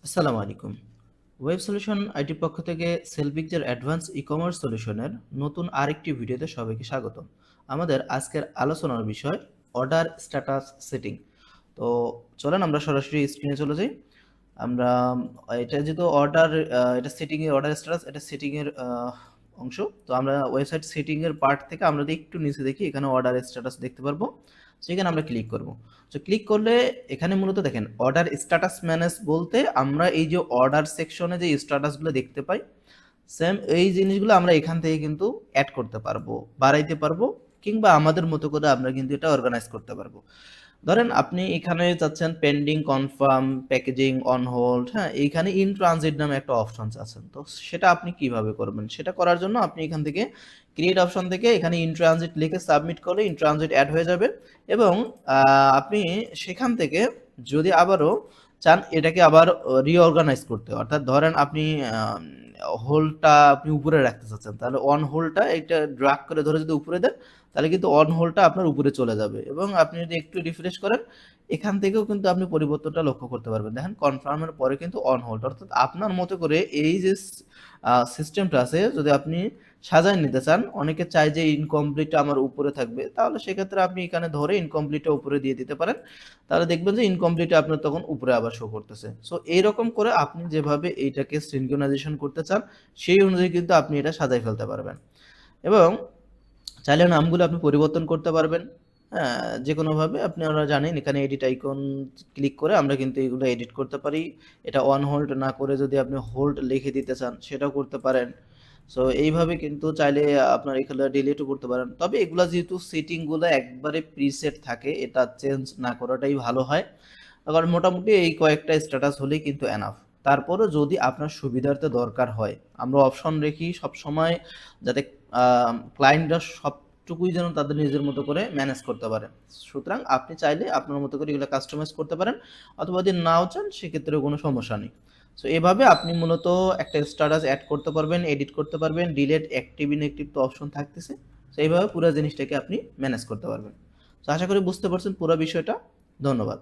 আসসালামু আলাইকুম। Web solution আইটির পক্ষ থেকে সেলপিকজার অ্যাডভান্স ই-কমার্স সলিউশনের নতুন আরেকটি ভিডিওতে সবাইকে স্বাগতম। আমাদের আজকের আলোচনার বিষয় অর্ডার স্ট্যাটাস সেটিং। তো চলেন আমরা সরাসরি স্ক্রিনে চলে যাই। আমরা এটা যেহেতু অর্ডার এটা সেটিং এর অর্ডার স্ট্যাটাস এটা সেটিং এর অংশ। তো আমরা ওয়েবসাইট সেটিং এর পার্ট থেকে আমরা যদি একটু নিচে দেখি এখানে অর্ডার স্ট্যাটাস দেখতে পারবো। সেখানে আমরা ক্লিক করব। তো ক্লিক করলে এখানে মূলত দেখেন অর্ডার স্ট্যাটাস ম্যানেজ বলতে আমরা এই যে অর্ডার সেকশনে যে স্ট্যাটাসগুলো দেখতে পাই সেম এই জিনিসগুলো আমরা এখান থেকে কিন্তু অ্যাড করতে পারবো, বাড়াইতে পারবো, কিংবা আমাদের মতো করে আমরা কিন্তু এটা অর্গানাইজ করতে পারবো। ধরেন আপনি এখানে চাচ্ছেন pending, confirm, packaging, on hold, হ্যাঁ, এইখানে ইন ট্রানজিট নামে একটা অপশন আছেন। তো সেটা আপনি কিভাবে করবেন? সেটা করার জন্য আপনি এখান থেকে ক্রিয়েট অপশন থেকে এখানে ইন ট্রানজিট লিখে সাবমিট করলে ইন ট্রানজিট অ্যাড হয়ে যাবে এবং আপনি সেখান থেকে যদি আবারও চান এটাকে আবার রিঅর্গানাইজ করতে, অর্থাৎ ধরেন আপনি হোল্ডটা আপনি উপরে রাখতে চাচ্ছেন, তাহলে অন হোল্ডটা এটা ড্রাগ করে ধরে যদি উপরে দেন তাহলে কিন্তু অন হোল্ডটা আপনার উপরে চলে যাবে এবং আপনি যদি একটু রিফ্রেশ করেন এখান থেকেও কিন্তু আপনি পরিবর্তনটা লক্ষ্য করতে পারবেন। দেখেন কনফার্মের পরে কিন্তু অন হোল্ড, অর্থাৎ আপনার মতো করে এই যে সিস্টেমটা আছে যদি আপনি সাজায় নিতে চান, অনেকে চায় যে ইনকমপ্লিট আমার উপরে থাকবে, তাহলে সেক্ষেত্রে আপনি এখানে ধরে ইনকমপ্লিটটা উপরে দিয়ে দিতে পারেন। তাহলে দেখবেন যে ইনকমপ্লিট আপনার তখন উপরে আবার শো করতেছে। সো এইরকম করে আপনি যেভাবে এইটাকে সিনক্রোনাইজেশন করতে চান সেই অনুযায়ী কিন্তু আপনি এটা সাজাই ফেলতে পারবেন এবং চাইলে নামগুলো আপনি পরিবর্তন করতে পারবেন। হ্যাঁ, যেকোনোভাবে আপনারা জানেন এখানে এডিট আইকন ক্লিক করে আমরা কিন্তু এগুলো এডিট করতে পারি। এটা অন হোল্ড না করে যদি আপনি হোল্ড লিখে দিতে চান সেটাও করতে পারেন। সো এইভাবে কিন্তু চাইলে আপনার এগুলো ডিলিটও করতে পারেন। তবে এগুলা যেহেতু সেটিংগুলো একবারে প্রিসেট থাকে এটা চেঞ্জ না করাটাই ভালো হয়। কারণ মোটামুটি এই কয়েকটা স্ট্যাটাস হলেই কিন্তু এনাফ। তারপরও যদি আপনার সুবিধার্থে দরকার হয় আমরা অপশন রেখি সবসময় যাতে ক্লায়েন্টরা সবটুকুই যেন তাদের নিজের মতো করে ম্যানেজ করতে পারে। সুতরাং আপনি চাইলে আপনার মতো করে এগুলো কাস্টমাইজ করতে পারেন অথবা যদি নাও চান সেক্ষেত্রেও কোনো সমস্যা নেই। সো এভাবে আপনি মূলত একটা স্ট্যাটাস অ্যাড করতে পারবেন, এডিট করতে পারবেন, ডিলেট, অ্যাক্টিভ, ইনঅ্যাক্টিভ তো অপশন থাকতেছে। সো এইভাবে পুরো জিনিসটাকে আপনি ম্যানেজ করতে পারবেন। তো আশা করি বুঝতে পারছেন পুরো বিষয়টা। ধন্যবাদ।